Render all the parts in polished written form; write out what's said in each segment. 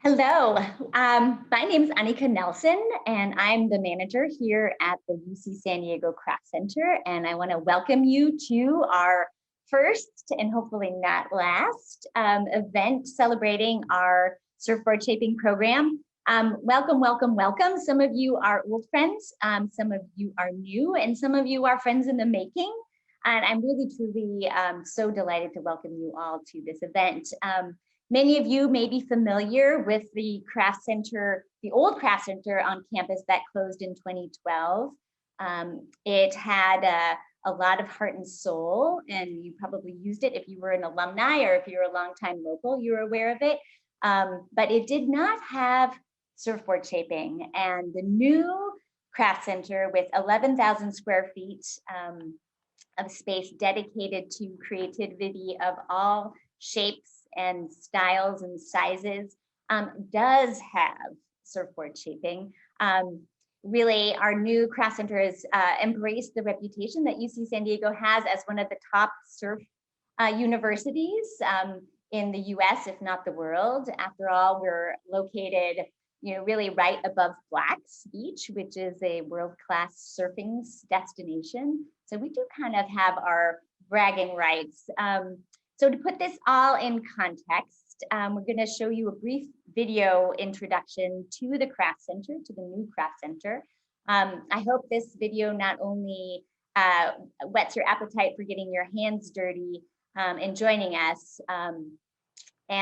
Hello, my name is Annika Nelson, and I'm the manager here at the UC San Diego Craft Center. And I want to welcome you to our first and hopefully not last event celebrating our surfboard shaping program. Welcome, welcome, welcome. Some of you are old friends, some of you are new, and some of you are friends in the making. And I'm really, truly so delighted to welcome you all to this event. Many of you may be familiar with the craft center, the old craft center on campus that closed in 2012. It had a lot of heart and soul, and you probably used it if you were an alumni or if you're a longtime local, you're aware of it. But it did not have surfboard shaping. And the new craft center with 11,000 square feet of space dedicated to creativity of all shapes and styles and sizes does have surfboard shaping. Really, our new craft center has embraced the reputation that UC San Diego has as one of the top surf universities in the US, if not the world. After all, we're located really right above Black's Beach, which is a world-class surfing destination. So we do kind of have our bragging rights. So to put this all in context, we're going to show you a brief video introduction to the Craft Center, to the new Craft Center. I hope this video not only whets your appetite for getting your hands dirty and joining us, we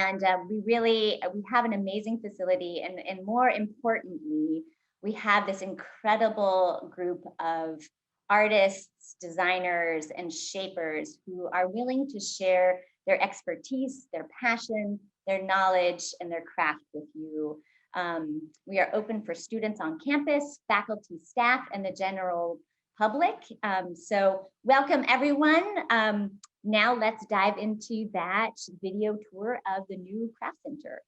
have an amazing facility, and more importantly, we have this incredible group of artists, designers, and shapers who are willing to share their expertise, their passion, their knowledge, and their craft with you. We are open for students on campus, faculty, staff, and the general public. So welcome everyone. Now let's dive into that video tour of the new Craft Center.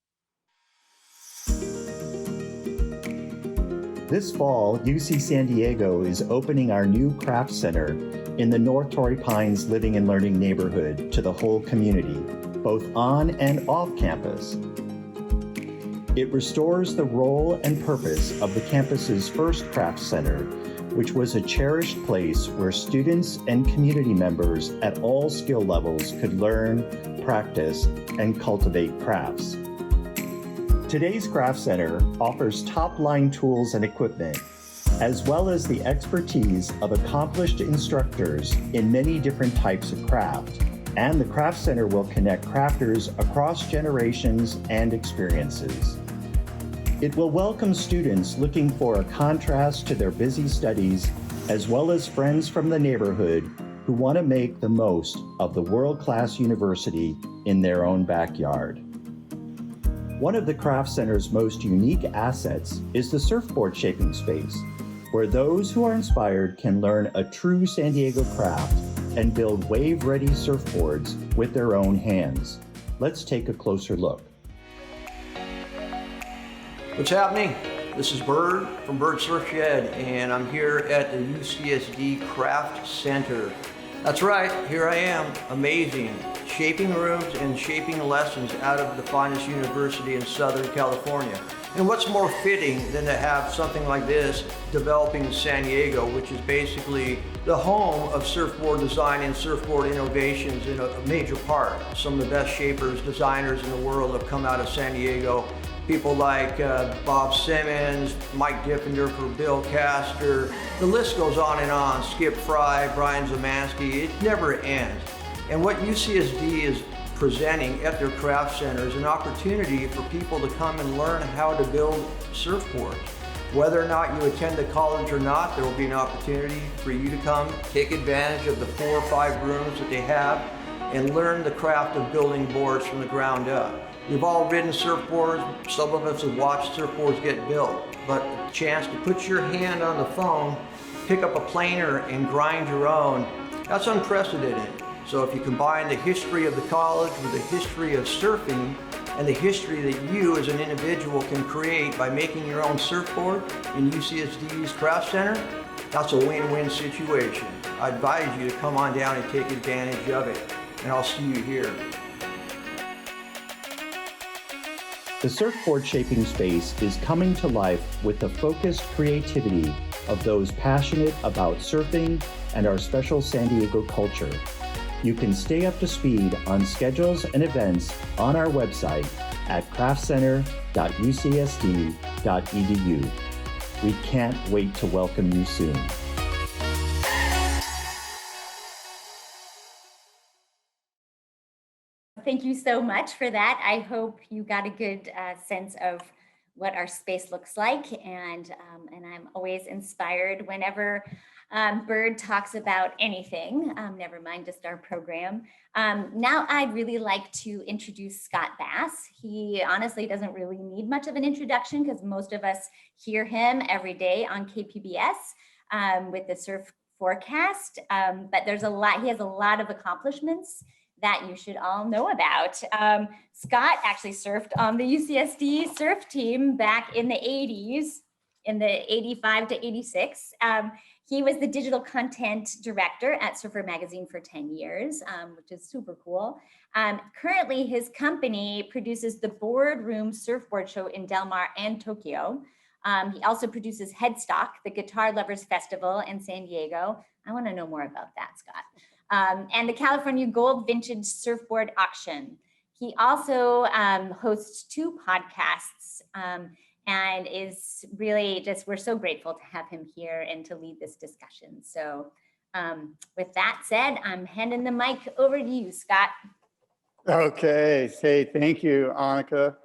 This fall, UC San Diego is opening our new Craft Center in the North Torrey Pines Living and Learning neighborhood to the whole community, both on and off campus. It restores the role and purpose of the campus's first Craft Center, which was a cherished place where students and community members at all skill levels could learn, practice, and cultivate crafts. Today's Craft Center offers top-line tools and equipment, as well as the expertise of accomplished instructors in many different types of craft. And the Craft Center will connect crafters across generations and experiences. It will welcome students looking for a contrast to their busy studies, as well as friends from the neighborhood who want to make the most of the world-class university in their own backyard. One of the Craft Center's most unique assets is the surfboard shaping space, where those who are inspired can learn a true San Diego craft and build wave-ready surfboards with their own hands. Let's take a closer look. What's happening? This is Bird from Bird Surf Shed, and I'm here at the UCSD Craft Center. That's right, here I am, amazing. Shaping rooms and shaping lessons out of the finest university in Southern California. And what's more fitting than to have something like this developing in San Diego, which is basically the home of surfboard design and surfboard innovations in a major part. Some of the best shapers, designers in the world have come out of San Diego. People like Bob Simmons, Mike Diffender for Bill Castor. The list goes on and on. Skip Fry, Brian Szymanski, it never ends. And what UCSD is presenting at their craft center is an opportunity for people to come and learn how to build surfboards. Whether or not you attend a college or not, there will be an opportunity for you to come, take advantage of the 4 or 5 rooms that they have, and learn the craft of building boards from the ground up. We've all ridden surfboards, some of us have watched surfboards get built, but the chance to put your hand on the phone, pick up a planer and grind your own, that's unprecedented. So if you combine the history of the college with the history of surfing and the history that you as an individual can create by making your own surfboard in UCSD's Craft Center, that's a win-win situation. I advise you to come on down and take advantage of it, and I'll see you here. The surfboard shaping space is coming to life with the focused creativity of those passionate about surfing and our special San Diego culture. You can stay up to speed on schedules and events on our website at craftcenter.ucsd.edu. We can't wait to welcome you soon. Thank you so much for that. I hope you got a good sense of what our space looks like, and I'm always inspired whenever Bird talks about anything, never mind just our program. Now I'd really like to introduce Scott Bass. He honestly doesn't really need much of an introduction because most of us hear him every day on KPBS with the surf forecast, but there's a lot, he has a lot of accomplishments that you should all know about. Scott actually surfed on the UCSD surf team back in the 80s, in the 85 to 86. He was the digital content director at Surfer Magazine for 10 years, which is super cool. Currently, his company produces the Boardroom Surfboard Show in Del Mar and Tokyo. He also produces Headstock, the Guitar Lovers Festival in San Diego. I want to know more about that, Scott. And the California Gold Vintage Surfboard Auction. He also hosts 2 podcasts and is really just, we're so grateful to have him here and to lead this discussion. So with that said, I'm handing the mic over to you, Scott. Okay, hey, thank you, Annika.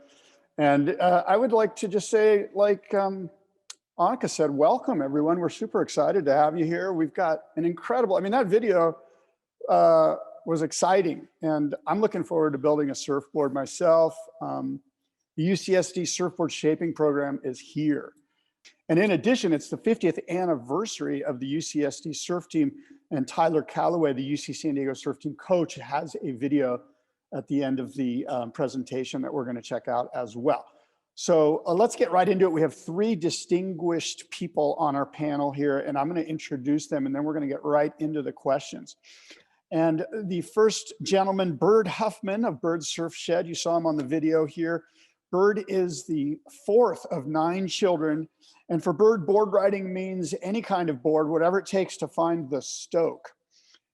And I would like to just say, like Annika said, welcome everyone. We're super excited to have you here. We've got an incredible, I mean, that video was exciting, and I'm looking forward to building a surfboard myself. The UCSD Surfboard Shaping Program is here. And in addition, it's the 50th anniversary of the UCSD surf team, and Tyler Callaway, the UC San Diego surf team coach, has a video at the end of the presentation that we're going to check out as well. So let's get right into it. We have 3 distinguished people on our panel here, and I'm going to introduce them, and then we're going to get right into the questions. And the first gentleman, Bird Huffman of Bird Surf Shed. You saw him on the video here. Bird is the 4th of 9 children. And for Bird, board riding means any kind of board, whatever it takes to find the stoke.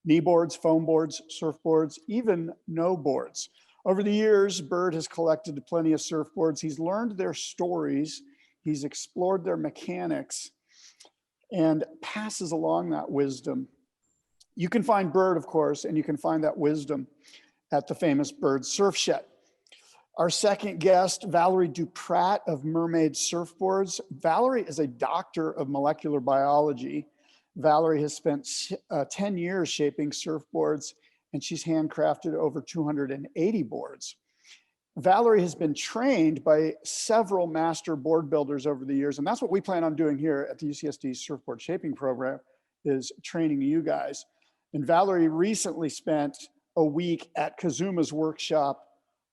Knee boards, foam boards, surfboards, even no boards. Over the years, Bird has collected plenty of surfboards. He's learned their stories. He's explored their mechanics and passes along that wisdom. You can find Bird, of course, and you can find that wisdom at the famous Bird Surf Shed. Our second guest, Valerie Duprat of Mère-Made Surfboards. Valerie is a doctor of molecular biology. Valerie has spent 10 years shaping surfboards, and she's handcrafted over 280 boards. Valerie has been trained by several master board builders over the years, and that's what we plan on doing here at the UCSD Surfboard Shaping Program, is training you guys. And Valerie recently spent a week at Kazuma's workshop,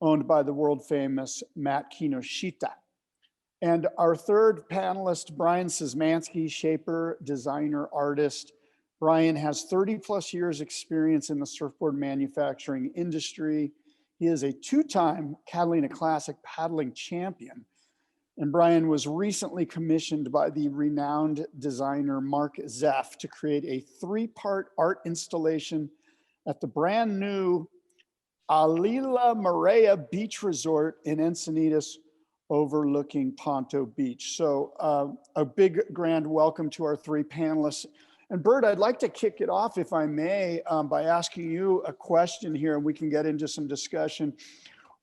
owned by the world famous Matt Kinoshita. And our third panelist, Brian Szymanski, shaper, designer, artist. Brian has 30+ years experience in the surfboard manufacturing industry. He is a 2-time Catalina Classic paddling champion. And Brian was recently commissioned by the renowned designer Mark Zeff to create a 3-part art installation at the brand new Alila Marea Beach Resort in Encinitas, overlooking Ponto Beach. So a big grand welcome to our 3 panelists. And Bird, I'd like to kick it off, if I may, by asking you a question here, and we can get into some discussion.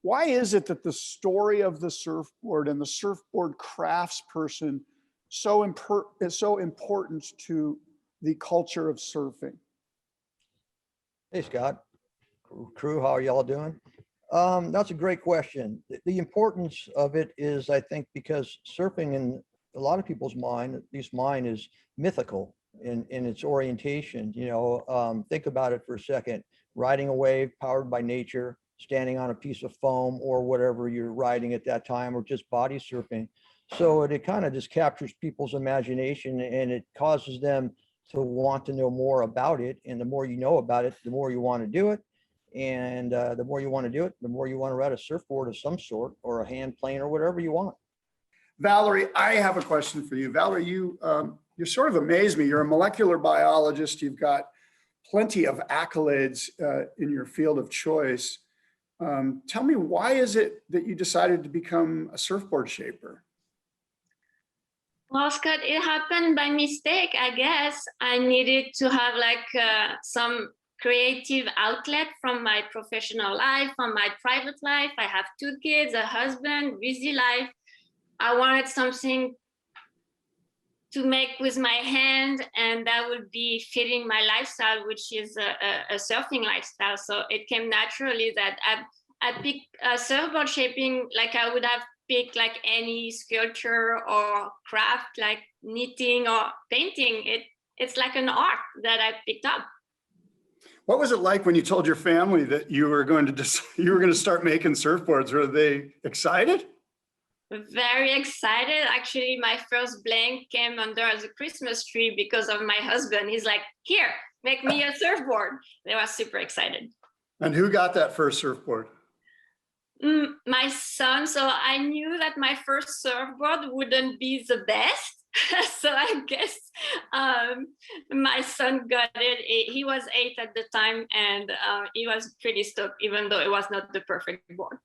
Why is it that the story of the surfboard and the surfboard craftsperson is so important to the culture of surfing? Hey, Scott. Crew, how are y'all doing? That's a great question. The importance of it is, I think, because surfing in a lot of people's mind, at least mine, is mythical in its orientation. You know, think about it for a second. Riding a wave powered by nature, standing on a piece of foam or whatever you're riding at that time, or just body surfing. So it kind of just captures people's imagination, and it causes them to want to know more about it. And the more you know about it, the more you want to do it. And the more you want to do it, the more you want to ride a surfboard of some sort or a hand plane or whatever you want. Valerie, I have a question for you. Valerie, you sort of amaze me. You're a molecular biologist. You've got plenty of accolades in your field of choice. Tell me, why is it that you decided to become a surfboard shaper? Well, Scott, it happened by mistake, I guess. I needed to have some creative outlet from my professional life, from my private life. I have 2 kids, a husband, busy life. I wanted something to make with my hand, and that would be fitting my lifestyle, which is a surfing lifestyle. So it came naturally that I picked surfboard shaping like I would have picked like any sculpture or craft, like knitting or painting. It's like an art that I picked up. What was it like when you told your family that you were going to start making surfboards? Were they excited? Very excited. Actually, my first blank came under the Christmas tree because of my husband. He's like, "Here, make me a surfboard." They were super excited. And who got that first surfboard? My son. So I knew that my first surfboard wouldn't be the best. So I guess my son got it. He was 8 at the time, and he was pretty stoked, even though it was not the perfect board.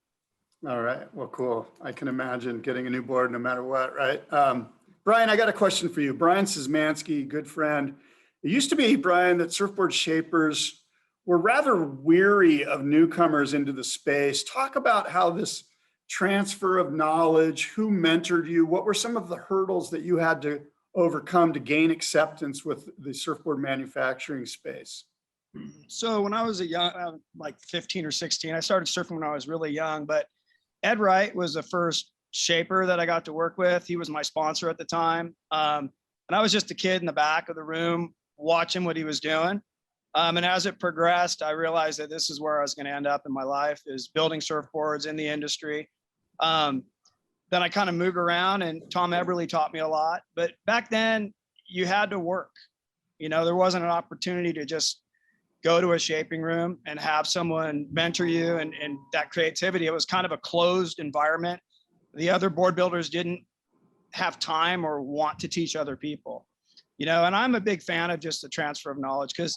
All right. Well, cool. I can imagine getting a new board no matter what, right? Brian, I got a question for you. Brian Szymanski, good friend. It used to be, Brian, that surfboard shapers were rather weary of newcomers into the space. Talk about how this transfer of knowledge, who mentored you, what were some of the hurdles that you had to overcome to gain acceptance with the surfboard manufacturing space? So when I was like 15 or 16, I started surfing when I was really young, but Ed Wright was the first shaper that I got to work with. He was my sponsor at the time. And I was just a kid in the back of the room watching what he was doing. And as it progressed, I realized that this is where I was going to end up in my life, is building surfboards in the industry. Then I kind of moved around, and Tom Eberly taught me a lot. But back then you had to work. You know, there wasn't an opportunity to just go to a shaping room and have someone mentor you and that creativity. It was kind of a closed environment. The other board builders didn't have time or want to teach other people, you know, and I'm a big fan of just the transfer of knowledge, because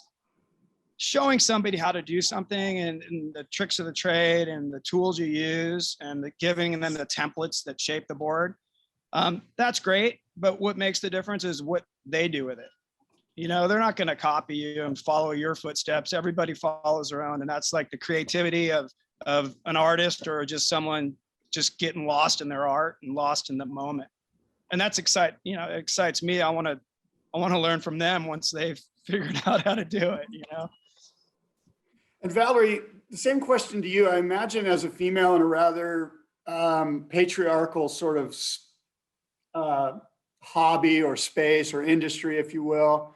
showing somebody how to do something and the tricks of the trade and the tools you use and giving them the templates that shape the board, that's great. But what makes the difference is what they do with it. You know, they're not going to copy you and follow your footsteps. Everybody follows their own. And that's like the creativity of an artist or just someone just getting lost in their art and lost in the moment. And that's it excites me. I want to learn from them once they've figured out how to do it, you know? And Valerie, the same question to you. I imagine as a female in a rather patriarchal sort of hobby or space or industry, if you will,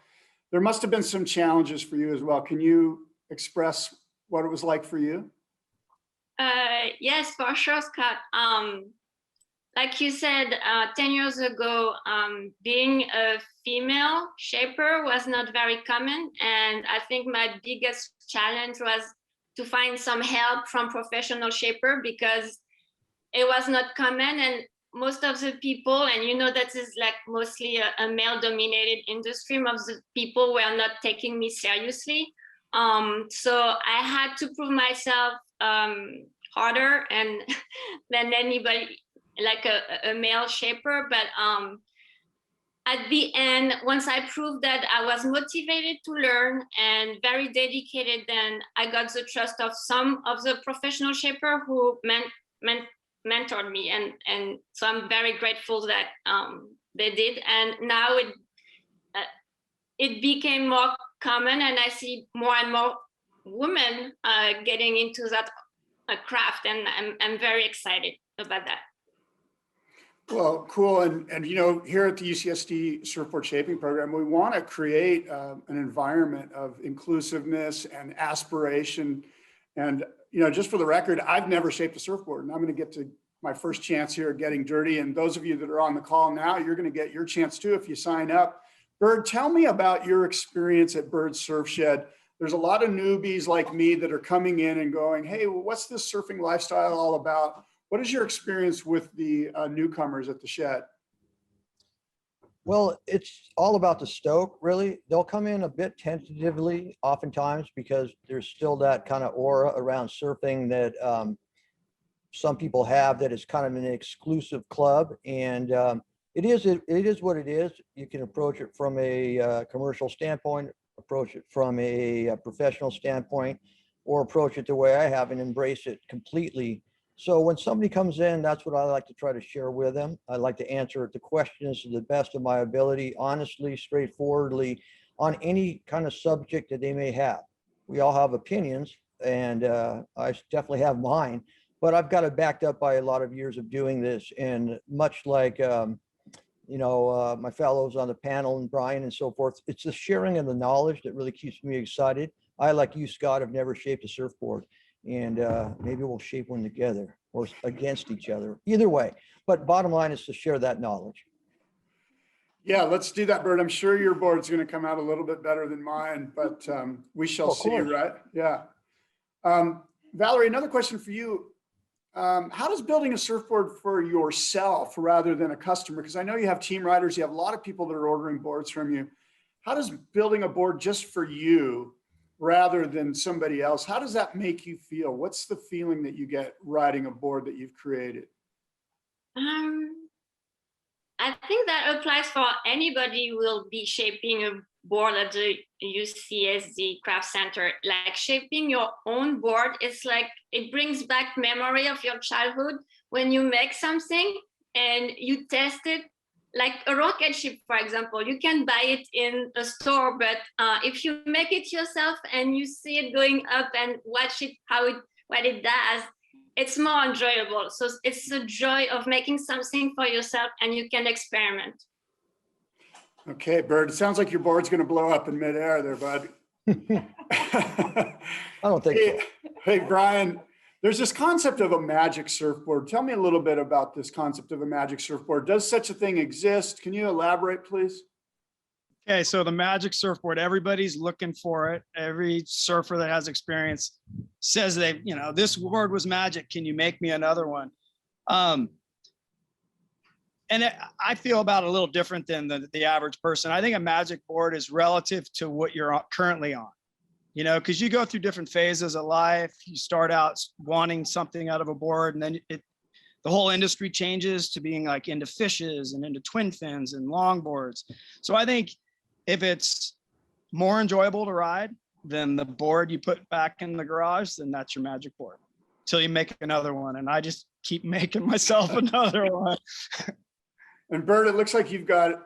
there must have been some challenges for you as well. Can you express what it was like for you? Yes, for sure, Scott. Like you said, 10 years ago, being a female shaper was not very common. And I think my biggest challenge was to find some help from professional shaper, because it was not common. And most of the people, and you know, that is like mostly a male dominated industry, most of the people were not taking me seriously. So I had to prove myself harder and than anybody, like a male shaper. But at the end, once I proved that I was motivated to learn and very dedicated, then I got the trust of some of the professional shaper who mentored me, and so I'm very grateful that they did. And now it became more common, and I see more and more women getting into that craft, and I'm very excited about that. Well, cool. And you know, here at the UCSD Surfboard Shaping Program, we want to create an environment of inclusiveness and aspiration. And you know, just for the record, I've never shaped a surfboard, and I'm going to get to my first chance here getting dirty. And those of you that are on the call now, you're going to get your chance too if you sign up. Bird, tell me about your experience at Bird Surf Shed. there's a lot of newbies like me that are coming in and going, hey, well, what's this surfing lifestyle all about? What is your experience with the newcomers at the shed? Well, it's all about the stoke, really. They'll come in a bit tentatively oftentimes because there's still that kind of aura around surfing that some people have, that is kind of an exclusive club. And it is what it is. You can approach it from a commercial standpoint, approach it from a professional standpoint, or approach it the way I have and embrace it completely. So when somebody comes in, that's what I like to try to share with them. I like to answer the questions to the best of my ability, honestly, straightforwardly, on any kind of subject that they may have. We all have opinions, and I definitely have mine, but I've got it backed up by a lot of years of doing this. And much like, my fellows on the panel and Brian and so forth, it's the sharing of the knowledge that really keeps me excited. I, like you, Scott, have never shaped a surfboard. And maybe we'll shape one together or against each other, either way. But bottom line is to share that knowledge. Yeah, let's do that, Bert. I'm sure your board's going to come out a little bit better than mine, but we shall see, right? Yeah. Valerie, another question for you. How does building a surfboard for yourself rather than a customer? Because I know you have team riders, you have a lot of people that are ordering boards from you. How does building a board just for you rather than somebody else, how does that make you feel? What's the feeling that you get riding a board that you've created? I think that applies for anybody who will be shaping a board at the UCSD Craft Center. Like shaping your own board, it's like it brings back memory of your childhood when you make something and you test it. Like a rocket ship, for example, you can buy it in a store, but if you make it yourself and you see it going up and watch it, what it does, it's more enjoyable. So it's the joy of making something for yourself and you can experiment. Okay, Bert, it sounds like your board's going to blow up in midair there, bud. I don't think so. Hey, Brian, there's this concept of a magic surfboard. Tell me a little bit about this concept of a magic surfboard. Does such a thing exist? Can you elaborate, please? Okay, so the magic surfboard, everybody's looking for it. Every surfer that has experience says this board was magic. Can you make me another one? I feel about it a little different than the average person. I think a magic board is relative to what you're currently on, because you go through different phases of life. You start out wanting something out of a board, and then the whole industry changes to being like into fishes and into twin fins and longboards. So I think if it's more enjoyable to ride than the board you put back in the garage, then that's your magic board till you make another one. And I just keep making myself another one. And Bert, it looks like you've got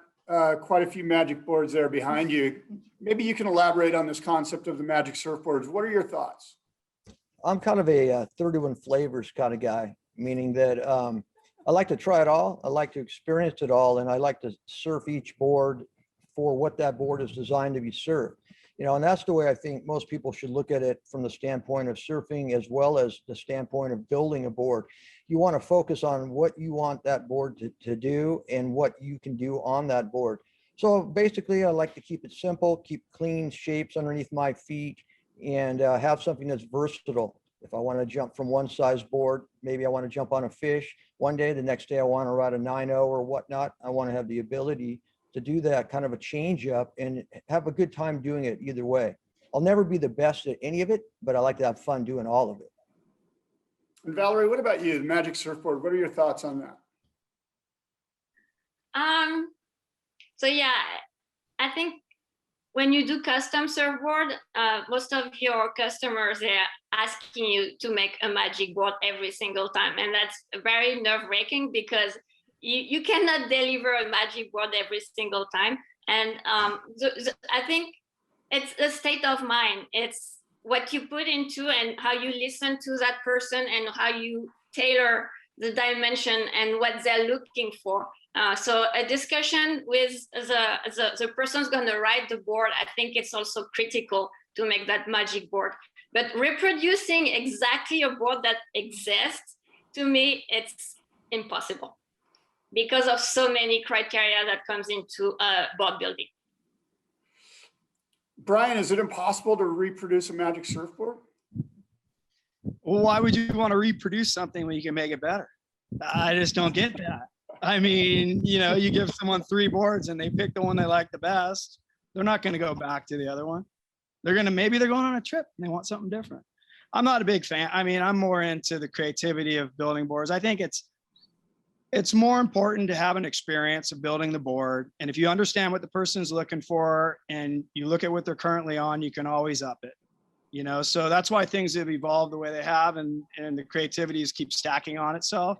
quite a few magic boards there behind you. Maybe you can elaborate on this concept of the magic surfboards. What are your thoughts? I'm kind of a 31 flavors kind of guy, meaning that I like to try it all. I like to experience it all. And I like to surf each board for what that board is designed to be surfed. And that's the way I think most people should look at it from the standpoint of surfing as well as the standpoint of building a board. You want to focus on what you want that board to do and what you can do on that board. So basically, I like to keep it simple, keep clean shapes underneath my feet, and have something that's versatile. If I want to jump from one size board, maybe I want to jump on a fish one day, the next day I want to ride a 9.0 or whatnot. I want to have the ability to do that kind of a change up and have a good time doing it either way. I'll never be the best at any of it, but I like to have fun doing all of it. And Valerie, what about you, the magic surfboard? What are your thoughts on that? So yeah, I think when you do custom surfboard, most of your customers, they're asking you to make a magic board every single time. And that's very nerve-wracking because you cannot deliver a magic board every single time. And I think it's a state of mind. It's what you put into and how you listen to that person and how you tailor the dimension and what they're looking for. So a discussion with the person's going to ride the board, I think it's also critical to make that magic board. But reproducing exactly a board that exists, to me, it's impossible because of so many criteria that comes into board building. Brian, is it impossible to reproduce a magic surfboard? Well, why would you want to reproduce something when you can make it better? I just don't get that. I mean, you know, you give someone 3 boards and they pick the one they like the best. They're not going to go back to the other one. Maybe they're going on a trip and they want something different. I'm not a big fan. I mean, I'm more into the creativity of building boards. I think it's more important to have an experience of building the board. And if you understand what the person's looking for and you look at what they're currently on, you can always up it. You know, so that's why things have evolved the way they have, and the creativity keeps stacking on itself.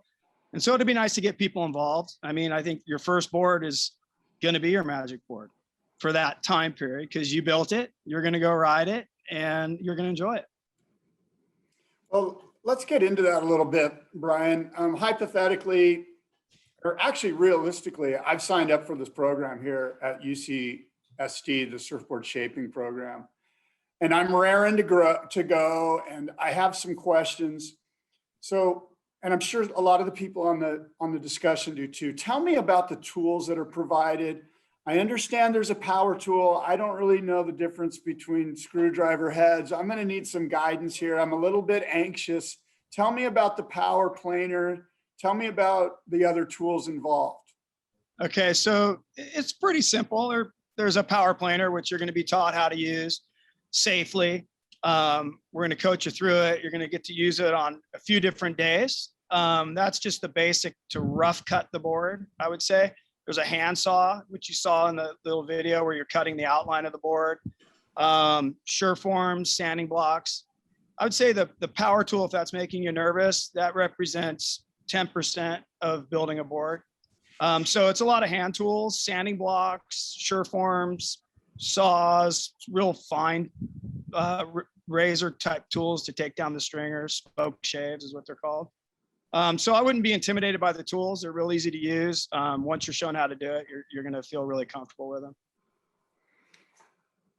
And so it'd be nice to get people involved. I mean, I think your first board is going to be your magic board for that time period because you built it, you're going to go ride it, and you're going to enjoy it. Well, let's get into that a little bit, Brian. Hypothetically, or actually realistically, I've signed up for this program here at UCSD, the Surfboard Shaping Program. And I'm raring to go, and I have some questions. So, and I'm sure a lot of the people on the discussion do too. Tell me about the tools that are provided. I understand there's a power tool. I don't really know the difference between screwdriver heads. I'm going to need some guidance here. I'm a little bit anxious. Tell me about the power planer. Tell me about the other tools involved. Okay, so it's pretty simple. There's a power planer, which you're going to be taught how to use safely. We're going to coach you through it. You're going to get to use it on a few different days. That's just the basic to rough cut the board, I would say. There's a handsaw, which you saw in the little video where you're cutting the outline of the board. Surfforms, sanding blocks. I would say the power tool, if that's making you nervous, that represents 10% of building a board. So it's a lot of hand tools, sanding blocks, surfforms, saws, real fine razor type tools to take down the stringers. Spoke shaves is what they're called. So I wouldn't be intimidated by the tools. They're real easy to use. Once you're shown how to do it, you're going to feel really comfortable with them.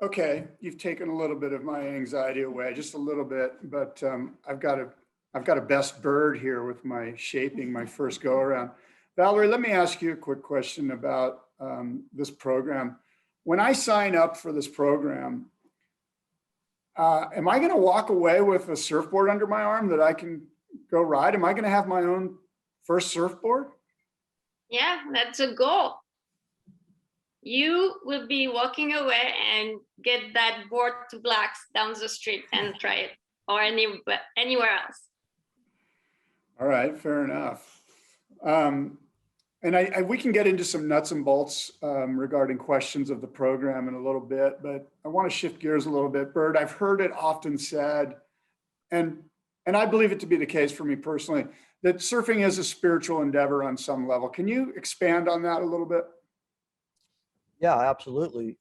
Okay, you've taken a little bit of my anxiety away, just a little bit, but I've got a best bird here with my shaping, my first go around. Valerie, let me ask you a quick question about this program. When I sign up for this program, am I going to walk away with a surfboard under my arm that I can go ride? Am I going to have my own first surfboard? Yeah, that's a goal. You will be walking away and get that board to Blacks down the street and try it, or anywhere else. All right, fair enough. And we can get into some nuts and bolts regarding questions of the program in a little bit, but I want to shift gears a little bit. Bert, I've heard it often said, and I believe it to be the case for me personally, that surfing is a spiritual endeavor on some level. Can you expand on that a little bit? Yeah, absolutely.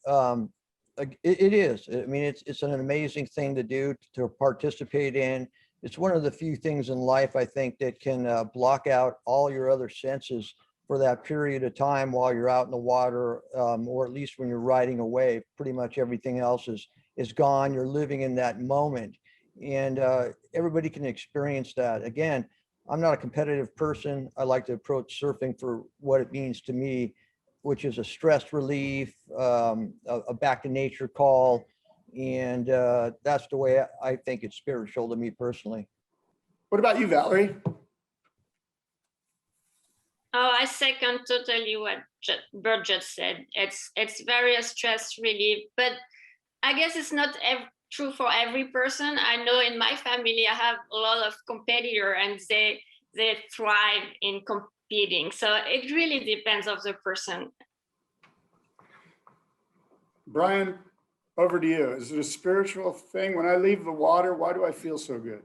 It is. I mean, it's an amazing thing to do, to participate in. It's one of the few things in life, I think, that can block out all your other senses for that period of time while you're out in the water, or at least when you're riding a wave. Pretty much everything else is gone. You're living in that moment, and everybody can experience that. Again, I'm not a competitive person. I like to approach surfing for what it means to me, which is a stress relief, a back to nature call. And that's the way I think it's spiritual to me personally. What about you, Valerie? Oh, I second totally what Bert just said. It's very a stress relief, but I guess it's not true for every person. I know in my family, I have a lot of competitors and they thrive in competing. So it really depends on the person. Brian, over to you. Is it a spiritual thing? When I leave the water, why do I feel so good?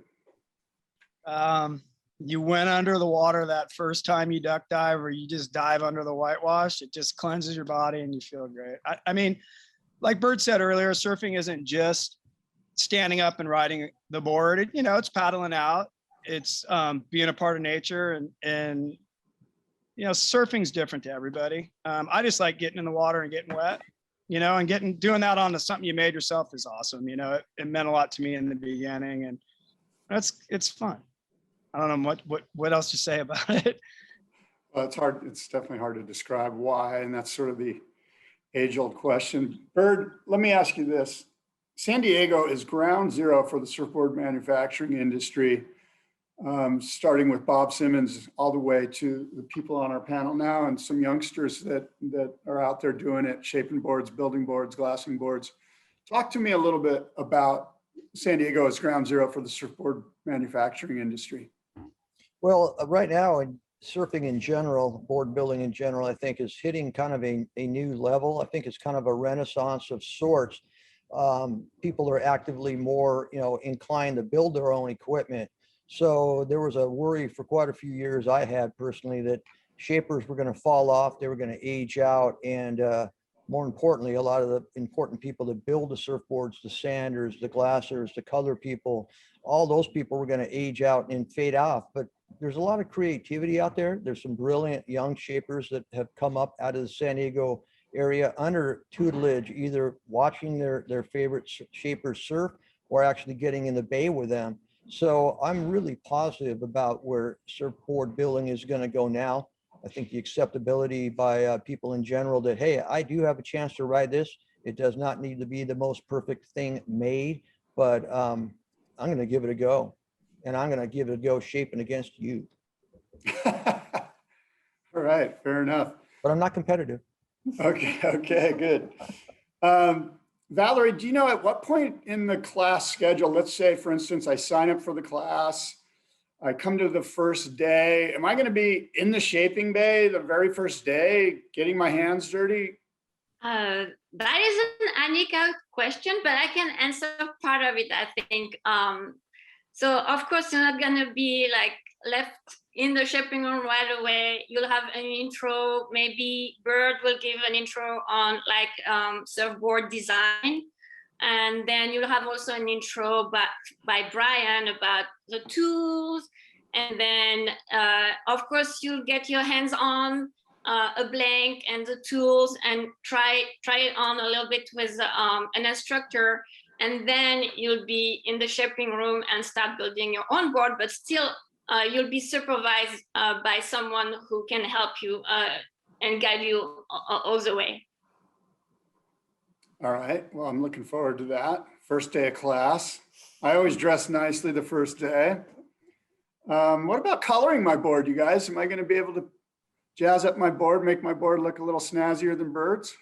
You went under the water that first time you duck dive, or you just dive under the whitewash. It just cleanses your body and you feel great. I mean, like Bert said earlier, surfing isn't just standing up and riding the board. It's paddling out. It's being a part of nature, and surfing's different to everybody. I just like getting in the water and getting wet, and doing that onto something you made yourself is awesome. It meant a lot to me in the beginning, and it's fun. I don't know what else to say about it. Well, it's hard. It's definitely hard to describe why, and that's sort of the age-old question. Bird, let me ask you this. San Diego is ground zero for the surfboard manufacturing industry, starting with Bob Simmons all the way to the people on our panel now and some youngsters that are out there doing it, shaping boards, building boards, glassing boards. Talk to me a little bit about San Diego as ground zero for the surfboard manufacturing industry. Well, right now, surfing in general, board building in general, I think is hitting kind of a new level. I think it's kind of a renaissance of sorts. People are actively more, inclined to build their own equipment. So there was a worry for quite a few years I had personally that shapers were going to fall off, they were going to age out, and more importantly, a lot of the important people that build the surfboards, the sanders, the glassers, the color people, all those people were going to age out and fade off. But there's a lot of creativity out there. There's some brilliant young shapers that have come up out of the San Diego area under tutelage, either watching their favorite shapers surf or actually getting in the bay with them. So I'm really positive about where surfboard building is going to go now. I think the acceptability by people in general that, hey, I do have a chance to ride this. It does not need to be the most perfect thing made, but I'm going to give it a go. And I'm going to give it a go shaping against you. All right, fair enough. But I'm not competitive. Okay, good. Valerie, do you know at what point in the class schedule, let's say, for instance, I sign up for the class, I come to the first day, am I going to be in the shaping bay the very first day, getting my hands dirty? That is an Annika question, but I can answer part of it, I think. So of course, you're not going to be like left in the shaping room right away. You'll have an intro. Maybe Bird will give an intro on like surfboard design. And then you'll have also an intro by Brian about the tools. And then, of course, you'll get your hands on a blank and the tools and try it on a little bit with an instructor. And then you'll be in the shaping room and start building your own board, but still you'll be supervised by someone who can help you and guide you all the way. All right, well, I'm looking forward to that. First day of class. I always dress nicely the first day. What about coloring my board, you guys? Am I going to be able to jazz up my board, make my board look a little snazzier than Bird's?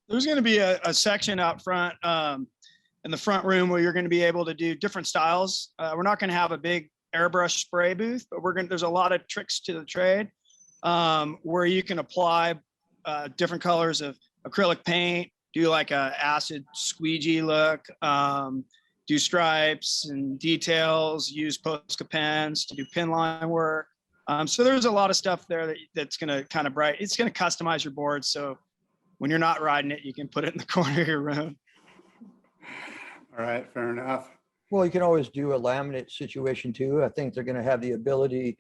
There's going to be a section out front in the front room where you're going to be able to do different styles. We're not going to have a big airbrush spray booth, but there's a lot of tricks to the trade where you can apply different colors of acrylic paint, do like a acid squeegee look, do stripes and details, use Posca pens to do pin line work. So there's a lot of stuff there that's going to kind of it's going to customize your board. So when you're not riding it, you can put it in the corner of your room. All right, fair enough. Well, you can always do a laminate situation too. I think they're going to have the ability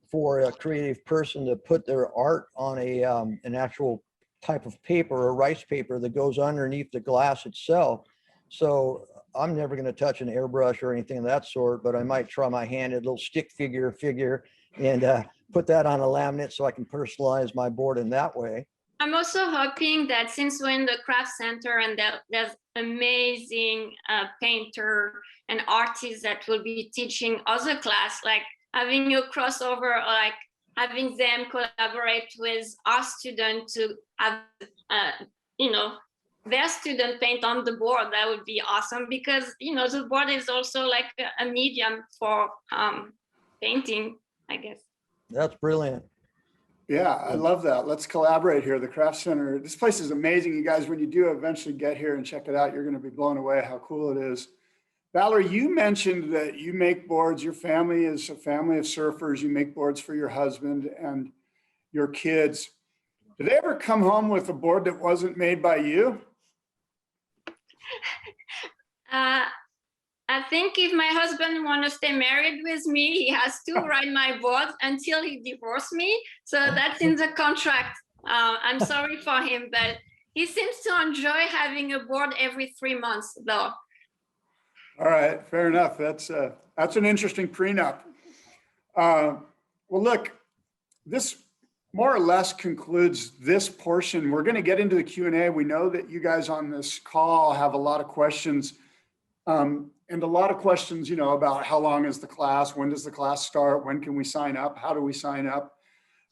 for a creative person to put their art on an actual type of paper or rice paper that goes underneath the glass itself. So I'm never going to touch an airbrush or anything of that sort, but I might try my hand at a little stick figure and put that on a laminate so I can personalize my board in that way. I'm also hoping that since we're in the craft center and there's amazing painter and artists that will be teaching other class, like having a crossover, or like having them collaborate with our student to have, their student paint on the board. That would be awesome because, the board is also like a medium for painting, I guess. That's brilliant. Yeah, I love that. Let's collaborate here. The Craft Center, this place is amazing. You guys, when you do eventually get here and check it out, you're going to be blown away how cool it is. Valerie, you mentioned that you make boards. Your family is a family of surfers. You make boards for your husband and your kids. Did they ever come home with a board that wasn't made by you? I think if my husband wants to stay married with me, he has to ride my board until he divorced me. So that's in the contract. I'm sorry for him, but he seems to enjoy having a board every 3 months, though. All right, fair enough. That's an interesting prenup. Well, look, this more or less concludes this portion. We're going to get into the Q&A. We know that you guys on this call have a lot of questions, and a lot of questions, you know, about how long is the class, when does the class start, when can we sign up, how do we sign up,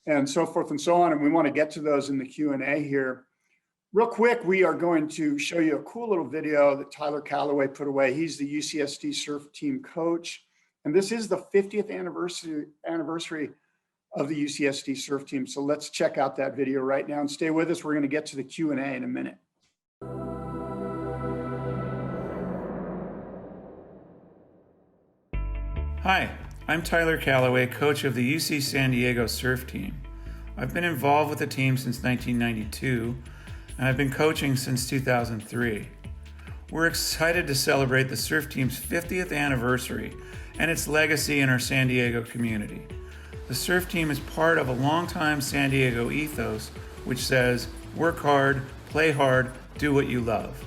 and so forth and so on. And we want to get to those in the Q&A here. Real quick, we are going to show you a cool little video that Tyler Callaway put away. He's the UCSD surf team coach, and this is the 50th anniversary of the UCSD surf team. So let's check out that video right now and stay with us. We're going to get to the Q&A in a minute. Hi, I'm Tyler Callaway, coach of the UC San Diego surf team. I've been involved with the team since 1992, and I've been coaching since 2003. We're excited to celebrate the surf team's 50th anniversary and its legacy in our San Diego community. The surf team is part of a longtime San Diego ethos, which says, work hard, play hard, do what you love.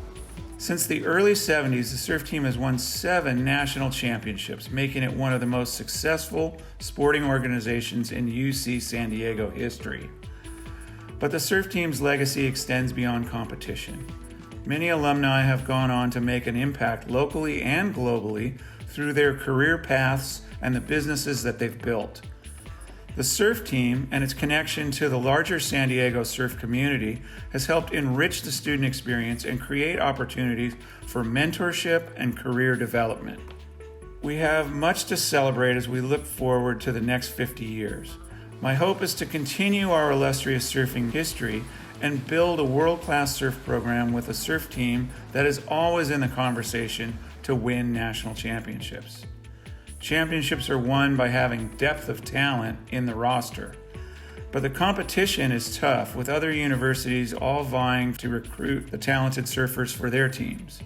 Since the early 70s, the surf team has won 7 national championships, making it one of the most successful sporting organizations in UC San Diego history. But the surf team's legacy extends beyond competition. Many alumni have gone on to make an impact locally and globally through their career paths and the businesses that they've built. The surf team and its connection to the larger San Diego surf community has helped enrich the student experience and create opportunities for mentorship and career development. We have much to celebrate as we look forward to the next 50 years. My hope is to continue our illustrious surfing history and build a world-class surf program with a surf team that is always in the conversation to win national championships. Championships are won by having depth of talent in the roster. But the competition is tough, with other universities all vying to recruit the talented surfers for their teams.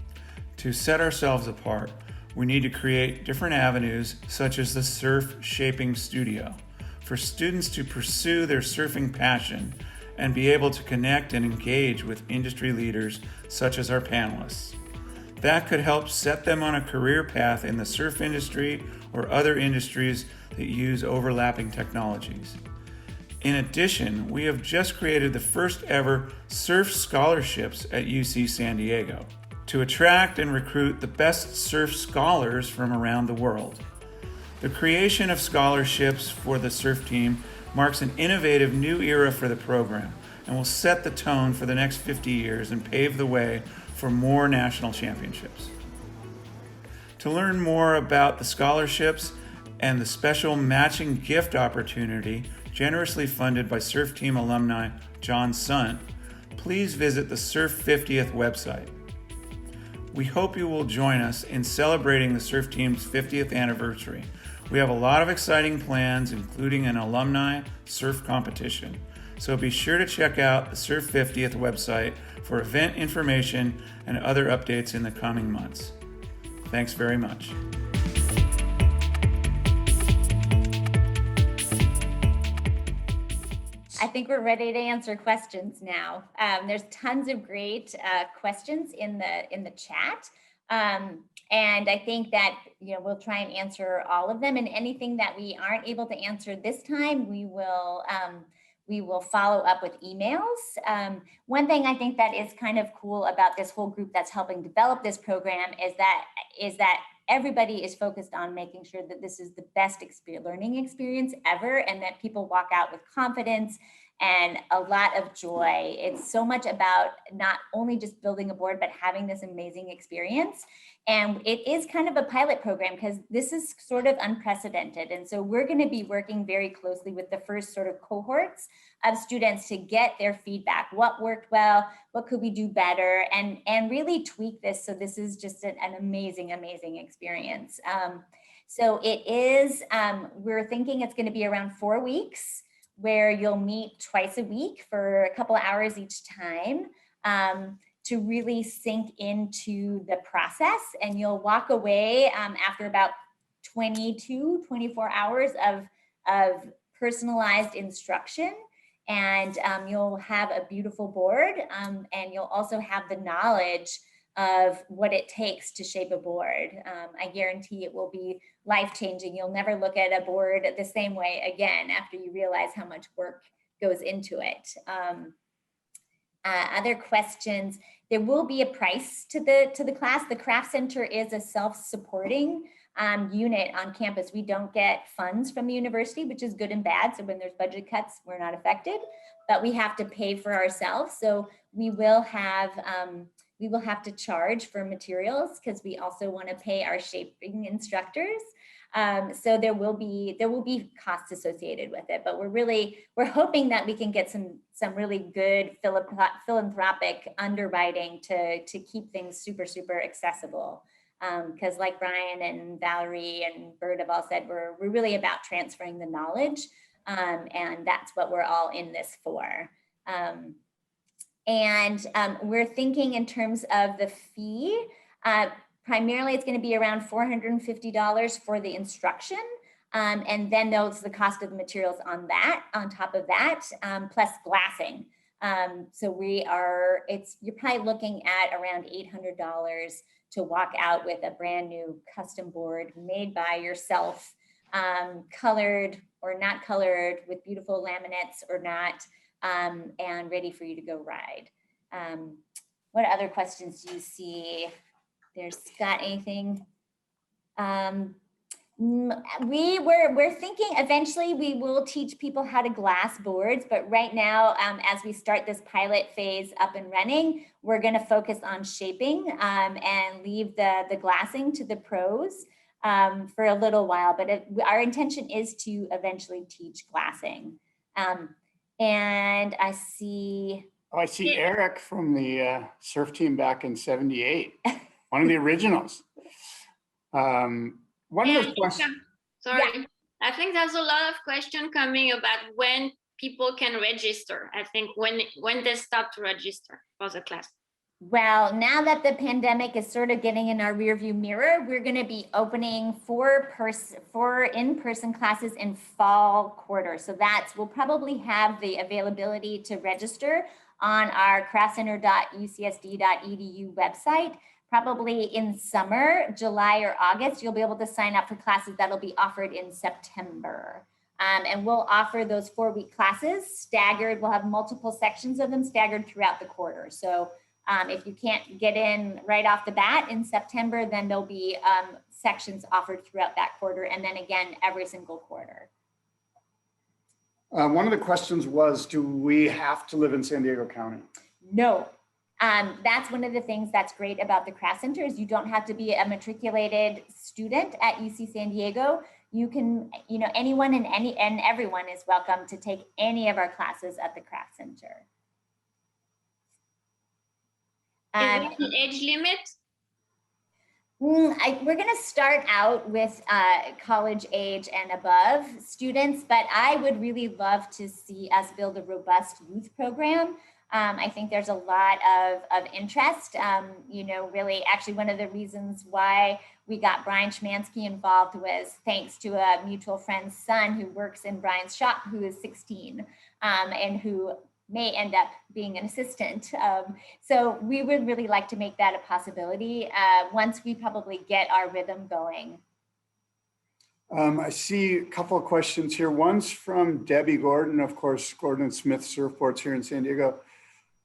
To set ourselves apart, we need to create different avenues, such as the Surf Shaping Studio, for students to pursue their surfing passion and be able to connect and engage with industry leaders such as our panelists. That could help set them on a career path in the surf industry or other industries that use overlapping technologies. In addition, we have just created the first ever surf scholarships at UC San Diego to attract and recruit the best surf scholars from around the world. The creation of scholarships for the surf team marks an innovative new era for the program and will set the tone for the next 50 years and pave the way for more national championships. To learn more about the scholarships and the special matching gift opportunity generously funded by surf team alumni John Sunt, please visit the Surf 50th website. We hope you will join us in celebrating the surf team's 50th anniversary. We have a lot of exciting plans, including an alumni surf competition. So be sure to check out the Surf 50th website for event information and other updates in the coming months. Thanks very much. I think we're ready to answer questions now. There's tons of great questions in the chat. And I think that, you know, we'll try and answer all of them, and anything that we aren't able to answer this time, we will follow up with emails. One thing I think that is kind of cool about this whole group that's helping develop this program is that everybody is focused on making sure that this is the best learning experience ever, and that people walk out with confidence and a lot of joy. It's so much about not only just building a board, but having this amazing experience. And it is kind of a pilot program because this is sort of unprecedented. And so we're going to be working very closely with the first sort of cohorts of students to get their feedback. What worked well? What could we do better? And really tweak this so this is just an amazing, amazing experience. So it is, we're thinking it's going to be around 4 weeks, where you'll meet twice a week for a couple of hours each time to really sink into the process. And you'll walk away after about 24 hours of personalized instruction. And you'll have a beautiful board, and you'll also have the knowledge of what it takes to shape a board. I guarantee it will be life-changing. You'll never look at a board the same way again after you realize how much work goes into it. Other questions, there will be a price to the class. The Craft Center is a self-supporting unit on campus. We don't get funds from the university, which is good and bad. So when there's budget cuts, we're not affected, but we have to pay for ourselves. So we will have to charge for materials because we also want to pay our shaping instructors. So there will be costs associated with it, but we're hoping that we can get some really good philanthropic underwriting to keep things super, super accessible. Because like Brian and Valerie and Bert have all said, we're really about transferring the knowledge, and that's what we're all in this for. We're thinking in terms of the fee. Primarily, it's going to be around $450 for the instruction, and then there's the cost of the materials on top of that, plus glassing. So you're probably looking at around $800 to walk out with a brand new custom board made by yourself, colored or not colored, with beautiful laminates or not, and ready for you to go ride. What other questions do you see? There's Scott, anything? We're thinking eventually we will teach people how to glass boards, but right now, as we start this pilot phase up and running, we're going to focus on shaping and leave the glassing to the pros for a little while. But our intention is to eventually teach glassing. And I see. Oh, I see Eric from the surf team back in '78, one of the originals. One of the questions. Sorry, Yeah. I think there's a lot of question coming about when people can register. I think when they stop to register for the class. Well, now that the pandemic is sort of getting in our rearview mirror, we're going to be opening four in-person classes in fall quarter. So we'll probably have the availability to register on our craftcenter.ucsd.edu website. Probably in summer, July or August, you'll be able to sign up for classes that'll be offered in September. And we'll offer those 4-week classes staggered. We'll have multiple sections of them staggered throughout the quarter. So if you can't get in right off the bat in September, then there'll be sections offered throughout that quarter, and then again, every single quarter. One of the questions was, do we have to live in San Diego County? No. That's one of the things that's great about the Craft Center is you don't have to be a matriculated student at UC San Diego. You can, anyone and everyone is welcome to take any of our classes at the Craft Center. Is there an age limit? We're going to start out with college age and above students, but I would really love to see us build a robust youth program. I think there's a lot of interest. Really, actually, one of the reasons why we got Brian Szymanski involved was thanks to a mutual friend's son who works in Brian's shop, who is 16, and who may end up being an assistant. So we would really like to make that a possibility once we probably get our rhythm going. I see a couple of questions here. One's from Debbie Gordon, of course, Gordon & Smith Surfboards here in San Diego.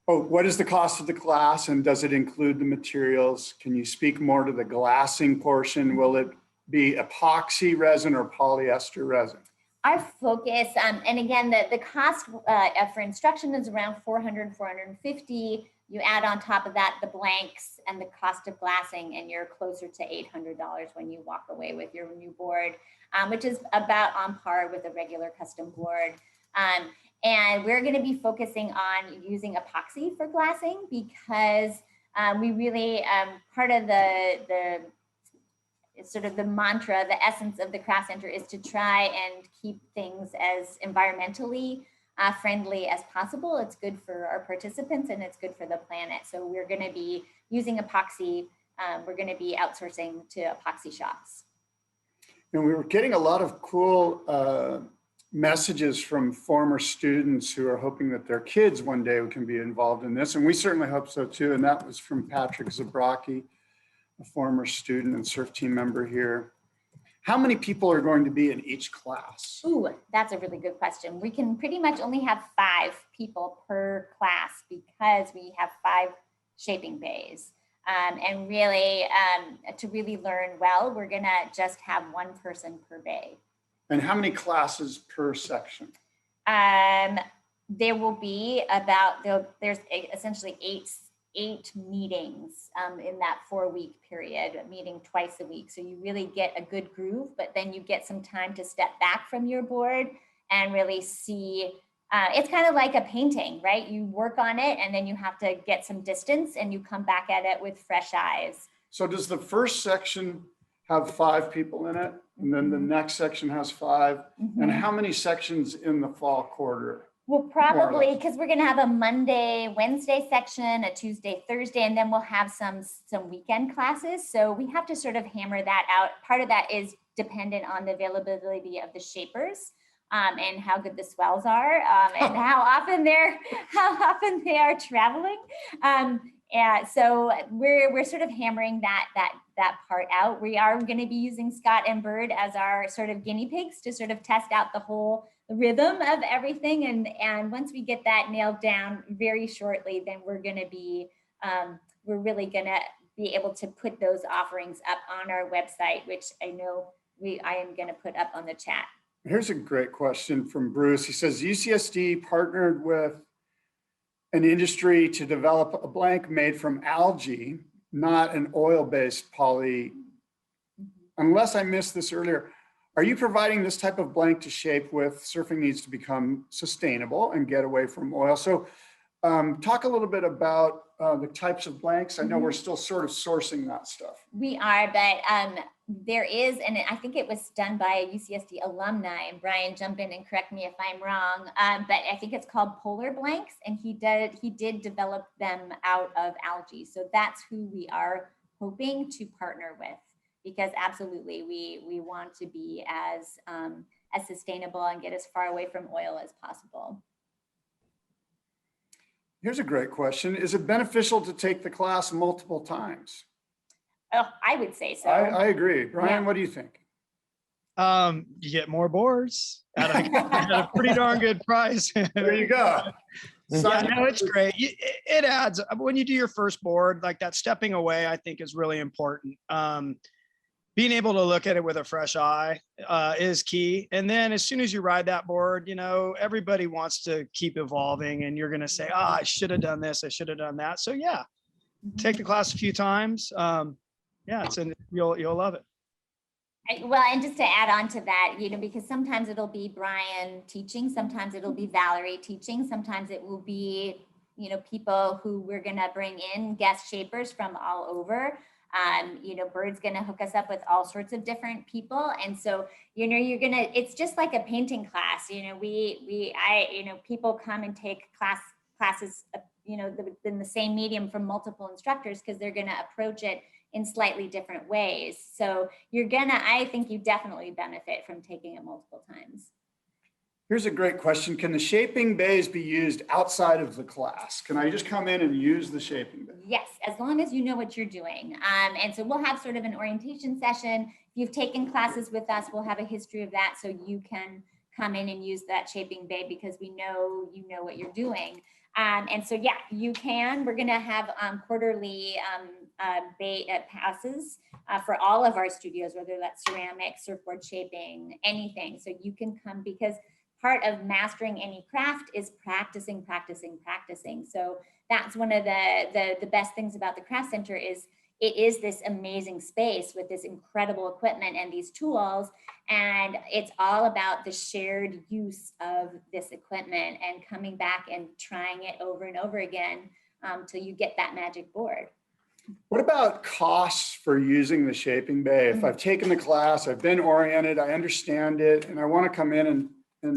Oh, what is the cost of the class and does it include the materials? Can you speak more to the glassing portion? Will it be epoxy resin or polyester resin? Our focus, and again, the cost for instruction is around $400, $450. You add on top of that the blanks and the cost of glassing, and you're closer to $800 when you walk away with your new board, which is about on par with a regular custom board. And we're going to be focusing on using epoxy for glassing because we really, part of the sort of the mantra, the essence of the Craft Center is to try and keep things as environmentally friendly as possible. It's good for our participants and it's good for the planet. So we're going to be using epoxy. We're going to be outsourcing to epoxy shops. And we were getting a lot of cool messages from former students who are hoping that their kids one day can be involved in this. And we certainly hope so too. And that was from Patrick Zabrocki, a former student and surf team member here. How many people are going to be in each class? Ooh, that's a really good question. We can pretty much only have 5 people per class because we have 5 shaping bays. And really, to really learn well, we're gonna just have 1 person per bay. And how many classes per section? There will be there's essentially eight meetings in that 4-week period, meeting twice a week. So you really get a good groove, but then you get some time to step back from your board and really see. It's kind of like a painting, right? You work on it and then you have to get some distance and you come back at it with fresh eyes. So does the first section have 5 people in it? And then the next section has 5? Mm-hmm. And how many sections in the fall quarter? We'll probably, because we're going to have a Monday, Wednesday section, a Tuesday, Thursday, and then we'll have some weekend classes. So we have to sort of hammer that out. Part of that is dependent on the availability of the shapers and how good the swells are and how often they are traveling. So we're sort of hammering that part out. We are going to be using Scott and Bird as our sort of guinea pigs to sort of test out the whole rhythm of everything. And once we get that nailed down very shortly, then we're going to be, we're really going to be able to put those offerings up on our website, which I know I am going to put up on the chat. Here's a great question from Bruce. He says, UCSD partnered with an industry to develop a blank made from algae, not an oil-based poly. Unless I missed this earlier, are you providing this type of blank to shape with? Surfing needs to become sustainable and get away from oil. So talk a little bit about the types of blanks. I know we're still sort of sourcing that stuff. We are, but there is, and I think it was done by a UCSD alumni, and Brian, jump in and correct me if I'm wrong, but I think it's called polar blanks, and he did develop them out of algae. So that's who we are hoping to partner with, because absolutely we want to be as sustainable and get as far away from oil as possible. Here's a great question. Is it beneficial to take the class multiple times? Oh, I would say so. I agree. Brian, Yeah. what do you think? You get more boards at a pretty darn good price. There you go. Yeah, no, it's great. It adds, when you do your first board, like that stepping away, I think is really important. Being able to look at it with a fresh eye is key. And then as soon as you ride that board, you know, everybody wants to keep evolving and you're going to say, I should have done this. I should have done that. So yeah, take the class a few times. Yeah, you'll love it. Well, and just to add on to that, you know, because sometimes it'll be Brian teaching, sometimes it'll be Valerie teaching, sometimes it will be, you know, people who we're going to bring in, guest shapers from all over. You know, Bird's going to hook us up with all sorts of different people. And so, you know, it's just like a painting class. You know, you know, people come and take classes, you know, in the same medium from multiple instructors, because they're going to approach it in slightly different ways. So I think you definitely benefit from taking it multiple times. Here's a great question. Can the shaping bays be used outside of the class? Can I just come in and use the shaping bay? Yes, as long as you know what you're doing. And so we'll have sort of an orientation session. If you've taken classes with us, we'll have a history of that, so you can come in and use that shaping bay because we know you know what you're doing. And so, yeah, you can. We're going to have quarterly bay passes for all of our studios, whether that's ceramic, surfboard shaping, anything. So you can come, because part of mastering any craft is practicing. So that's one of the best things about the Craft Center is it is this amazing space with this incredible equipment and these tools. And it's all about the shared use of this equipment and coming back and trying it over and over again till you get that magic board. What about costs for using the shaping bay? If I've taken the class, I've been oriented, I understand it, and I want to come in and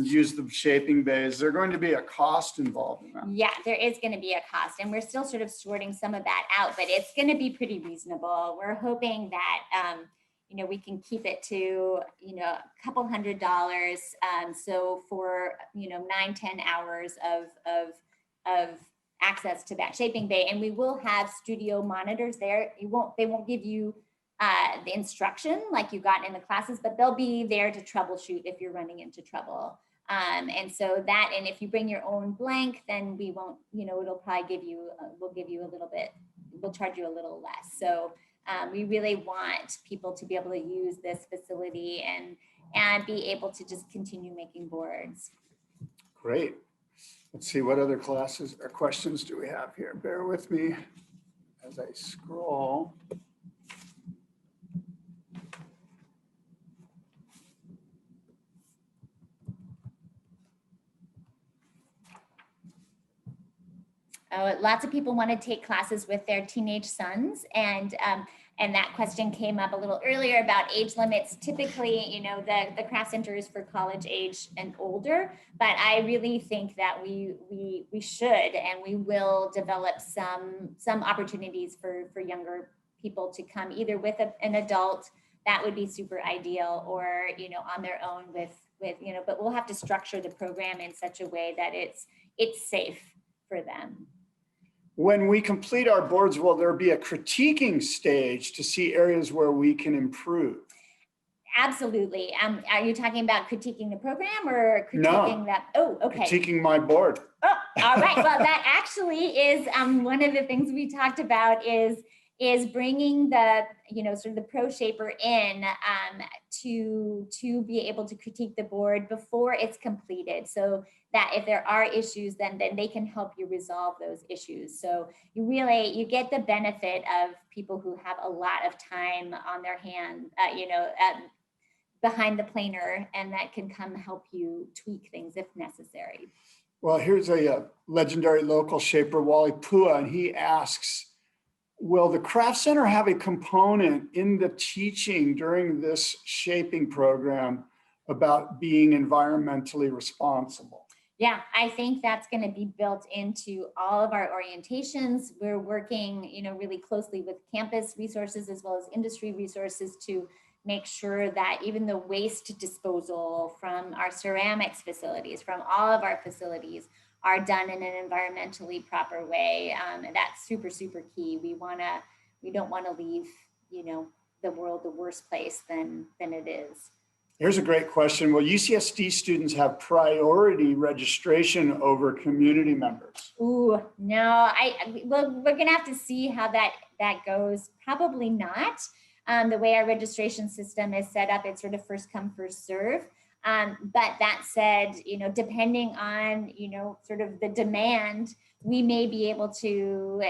use the shaping bay, is there going to be a cost involved in that? Yeah, there is going to be a cost, and we're still sort of sorting some of that out, but it's going to be pretty reasonable. We're hoping that, you know, we can keep it to, you know, a couple $100. So for, you know, 9-10 hours of access to that shaping bay, and we will have studio monitors there. They won't give you the instruction like you got in the classes, but they'll be there to troubleshoot if you're running into trouble. And so that, and if you bring your own blank, then we won't, it'll probably give you, we'll give you a little bit, we'll charge you a little less. So we really want people to be able to use this facility and be able to just continue making boards. Great. Let's see, what other classes or questions do we have here? Bear with me as I scroll. Lots of people want to take classes with their teenage sons, and that question came up a little earlier about age limits. Typically, the craft center is for college age and older, but I really think that we should and we will develop some opportunities for younger people to come either with an adult. That would be super ideal, or on their own with but we'll have to structure the program in such a way that it's safe for them. When we complete our boards, will there be a critiquing stage to see areas where we can improve? Absolutely. Are you talking about critiquing the program or critiquing that? Oh, okay. Critiquing my board. Oh, all right. Well, that actually is one of the things we talked about is bringing the, sort of the pro shaper in to be able to critique the board before it's completed. So that if there are issues, then they can help you resolve those issues. So you get the benefit of people who have a lot of time on their hand, behind the planer, and that can come help you tweak things if necessary. Well, here's a legendary local shaper, Wally Pua, and he asks, will the Craft Center have a component in the teaching during this shaping program about being environmentally responsible? Yeah, I think that's going to be built into all of our orientations. We're working, really closely with campus resources as well as industry resources to make sure that even the waste disposal from our ceramics facilities, from all of our facilities, are done in an environmentally proper way. And that's super, super key. We don't want to leave, the world the worse place than it is. Here's a great question. Will UCSD students have priority registration over community members? Ooh, no, we're gonna have to see how that goes. Probably not. The way our registration system is set up, it's sort of first come, first serve. But that said, depending on, sort of the demand, we may be able to,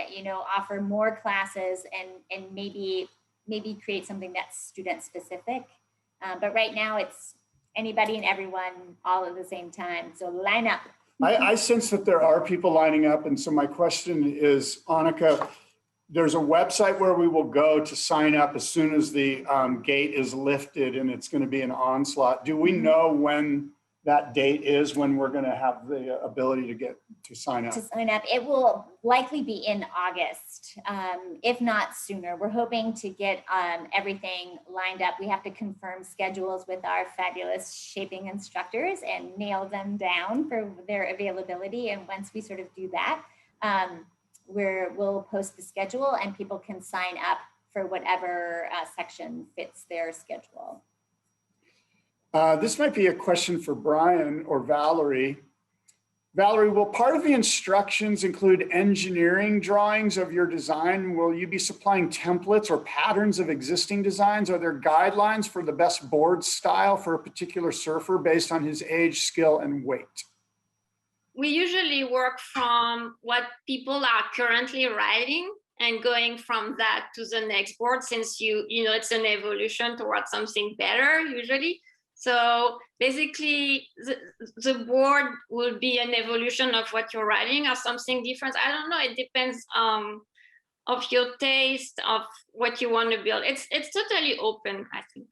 offer more classes and maybe create something that's student specific. But right now it's anybody and everyone all at the same time. So line up. I sense that there are people lining up. And so my question is, Annika, there's a website where we will go to sign up as soon as the gate is lifted, and it's going to be an onslaught. Do we know when that date is, when we're going to have the ability to sign up? It will likely be in August, if not sooner. We're hoping to get everything lined up. We have to confirm schedules with our fabulous shaping instructors and nail them down for their availability. And once we sort of do that, we'll post the schedule and people can sign up for whatever section fits their schedule. This might be a question for Brian or Valerie. Valerie, will part of the instructions include engineering drawings of your design? Will you be supplying templates or patterns of existing designs? Are there guidelines for the best board style for a particular surfer based on his age, skill, and weight? We usually work from what people are currently writing and going from that to the next board, since it's an evolution towards something better usually. So basically the board will be an evolution of what you're writing or something different. I don't know, it depends of your taste, of what you want to build. It's totally open, I think.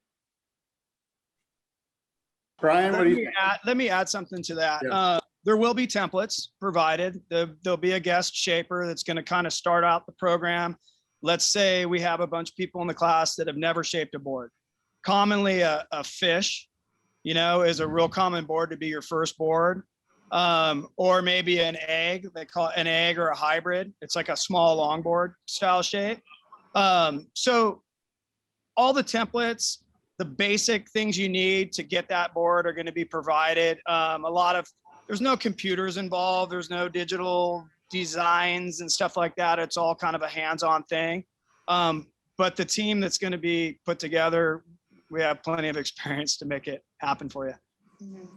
Brian, what do you think? Let me add something to that. Yeah. There will be templates provided. There'll be a guest shaper that's going to kind of start out the program. Let's say we have a bunch of people in the class that have never shaped a board. Commonly a fish, is a real common board to be your first board. Or maybe an egg, they call it an egg or a hybrid. It's like a small longboard style shape. So all the templates, the basic things you need to get that board are going to be provided. There's no computers involved. There's no digital designs and stuff like that. It's all kind of a hands-on thing. But the team that's going to be put together, we have plenty of experience to make it happen for you. Mhm.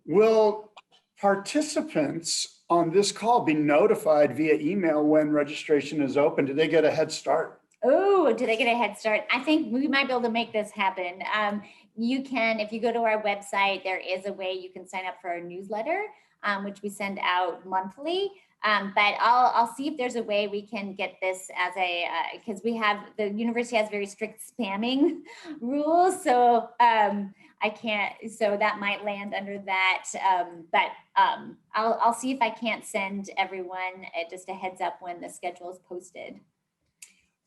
Will participants on this call be notified via email when registration is open? Do they get a head start? Oh, do they get a head start? I think we might be able to make this happen. You can, if you go to our website, there is a way you can sign up for our newsletter, which we send out monthly. But I'll see if there's a way we can get this as because the university has very strict spamming rules. So I can't, so that might land under that. But I'll see if I can't send everyone just a heads up when the schedule is posted.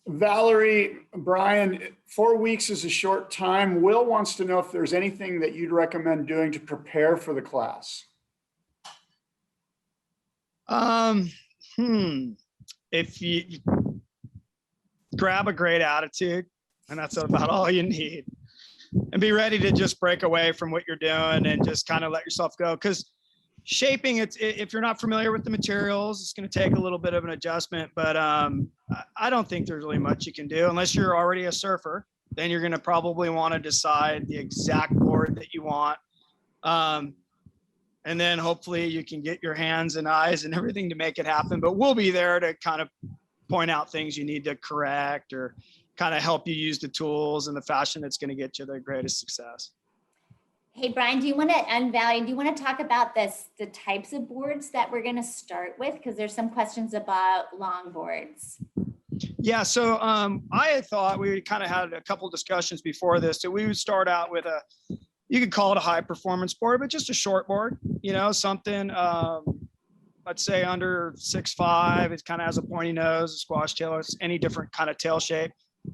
Valerie, Brian, 4 weeks is a short time. Will wants to know if there's anything that you'd recommend doing to prepare for the class. If you grab a great attitude, and that's about all you need, and be ready to just break away from what you're doing and just kind of let yourself go. Because shaping, if you're not familiar with the materials, it's going to take a little bit of an adjustment, but I don't think there's really much you can do unless you're already a surfer. Then you're going to probably want to decide the exact board that you want. And then hopefully you can get your hands and eyes and everything to make it happen. But we'll be there to kind of point out things you need to correct or kind of help you use the tools and the fashion that's going to get you the greatest success. Hey, Brian, do you want to, and Valerie, do you want to talk about the types of boards that we're going to start with? Because there's some questions about long boards. Yeah, so I thought we kind of had a couple discussions before this. So we would start out with you could call it a high performance board, but just a short board, something, let's say under 6'5", it kind of has a pointy nose, a squash tail, or any different kind of tail shape.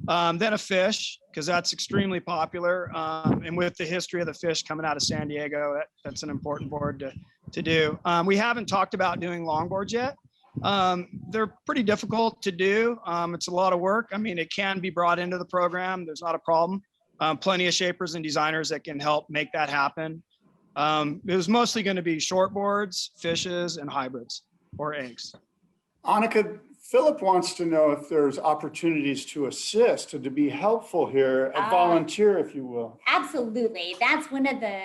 Then a fish, because that's extremely popular. And with the history of the fish coming out of San Diego, that's an important board to do. We haven't talked about doing longboards yet. They're pretty difficult to do. It's a lot of work. I mean, it can be brought into the program. There's not a problem. Plenty of shapers and designers that can help make that happen. It was mostly going to be short boards, fishes, and hybrids or eggs. Annika, Philip wants to know if there's opportunities to assist, to be helpful here, volunteer, if you will. Absolutely. That's one of the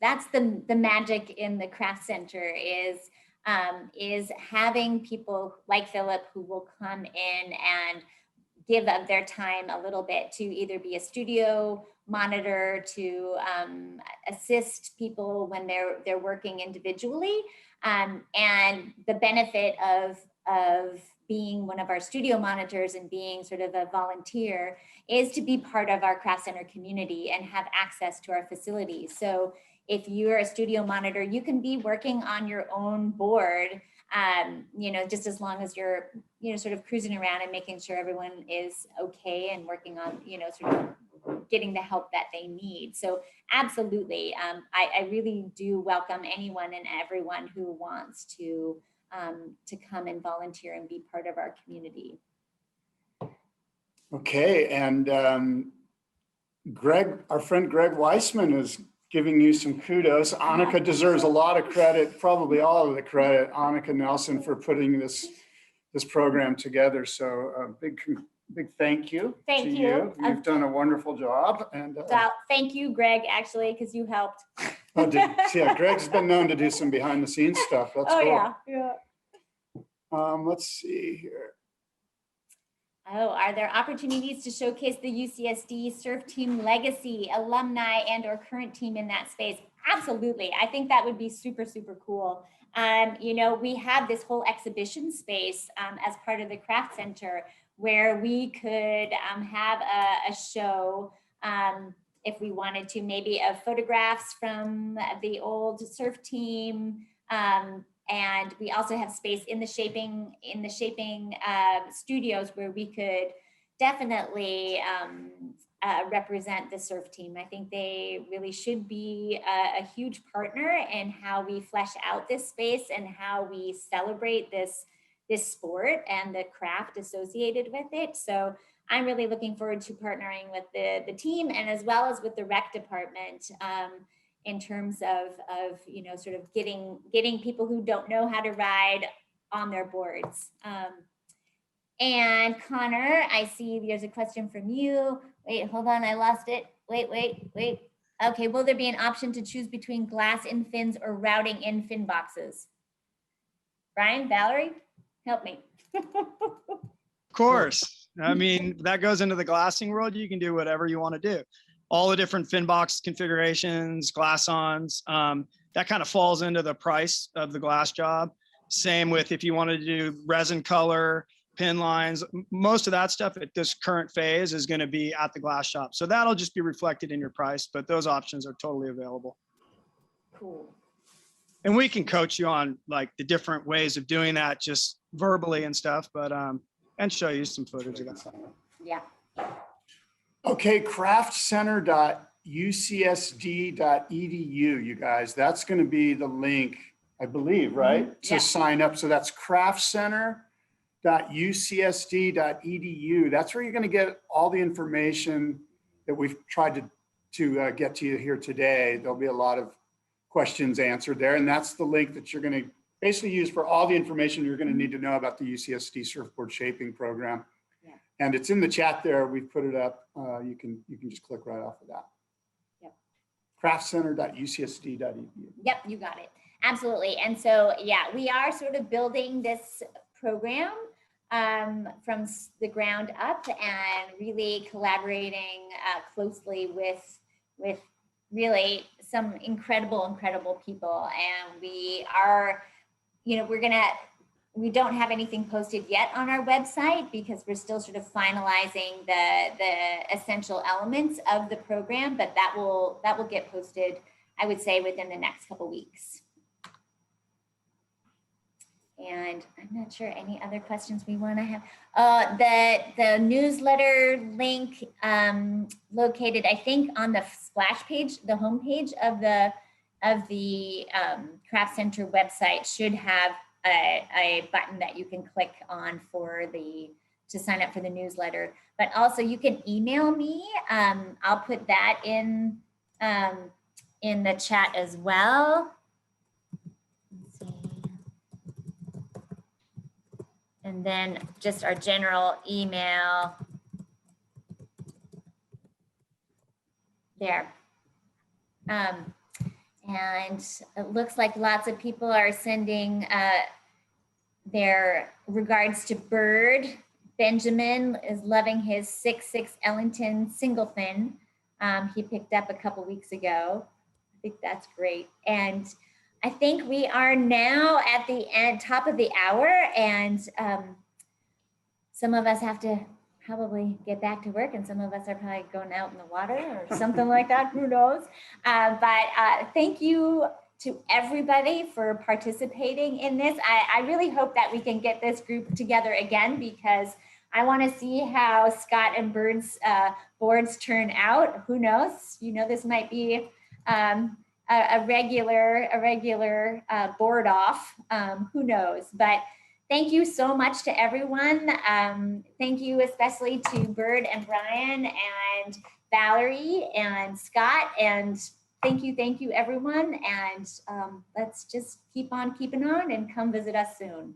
that's the magic in the craft center is having people like Philip who will come in and give of their time a little bit to either be a studio monitor, to assist people when they're working individually. And the benefit of being one of our studio monitors and being sort of a volunteer is to be part of our craft center community and have access to our facilities. So if you're a studio monitor, you can be working on your own board, just as long as you're, sort of cruising around and making sure everyone is okay and working on, sort of getting the help that they need. So absolutely, I really do welcome anyone and everyone who wants to come and volunteer and be part of our community. Okay, and Greg, our friend Greg Weissman is giving you some kudos. Annika deserves a lot of credit, probably all of the credit, Annika Nelson, for putting this program together. So a big thank you to you. You've done a wonderful job. And thank you, Greg, actually, because you helped. Yeah, Greg's been known to do some behind the scenes stuff. That's cool. Yeah. Let's see here. Oh, are there opportunities to showcase the UCSD surf team legacy, alumni, and or current team in that space? Absolutely. I think that would be super, super cool. We have this whole exhibition space as part of the craft center where we could have a show if we wanted to, maybe of photographs from the old surf team. And we also have space in the shaping studios where we could definitely represent the surf team. I think they really should be a huge partner in how we flesh out this space and how we celebrate this sport and the craft associated with it. So I'm really looking forward to partnering with the team and as well as with the rec department in terms of you know, sort of getting people who don't know how to ride on their boards. And Connor, I see there's a question from you. Wait, hold on, I lost it. Wait. Okay, will there be an option to choose between glass in fins or routing in fin boxes? Brian, Valerie, help me. Of course. I mean, that goes into the glassing world. You can do whatever you want to do. All the different fin box configurations, glass-ons, that kind of falls into the price of the glass job. Same with if you wanted to do resin color, pin lines, most of that stuff at this current phase is going to be at the glass shop. So that'll just be reflected in your price, but those options are totally available. Cool. And we can coach you on like the different ways of doing that just verbally and stuff, but and show you some footage of that. Yeah. Okay, craftcenter.ucsd.edu, you guys. That's going to be the link, I believe, right? To sign up. So that's craftcenter.ucsd.edu. That's where you're going to get all the information that we've tried to get to you here today. There'll be a lot of questions answered there. And that's the link that you're going to basically use for all the information you're going to need to know about the UCSD surfboard shaping program. Yeah. And it's in the chat there. We've put it up. You can just click right off of that. Yep. Craftcenter.ucsd.edu. Yep, you got it. Absolutely. And so, yeah, we are sort of building this program from the ground up and really collaborating closely with really some incredible people. And we are, you know, we don't have anything posted yet on our website because we're still sort of finalizing the essential elements of the program, but that will get posted, I would say, within the next couple weeks. And I'm not sure any other questions we want to have. The newsletter link located, I think, on the splash page, the homepage of the Craft Center website should have a button that you can click on to sign up for the newsletter. But also you can email me. I'll put that in the chat as well. And then just our general email there. And it looks like lots of people are sending their regards to Bird. Benjamin is loving his 6'6" Ellington single fin he picked up a couple weeks ago. I think that's great. And I think we are now at the top of the hour, and some of us have to probably get back to work, and some of us are probably going out in the water or something like that, who knows. But thank you to everybody for participating in this. I really hope that we can get this group together again, because I want to see how Scott and Bird's boards turn out. Who knows? You know, this might be a regular board off, who knows, but thank you so much to everyone. Thank you especially to Bird and Brian and Valerie and Scott, and thank you everyone, and let's just keep on keeping on and come visit us soon.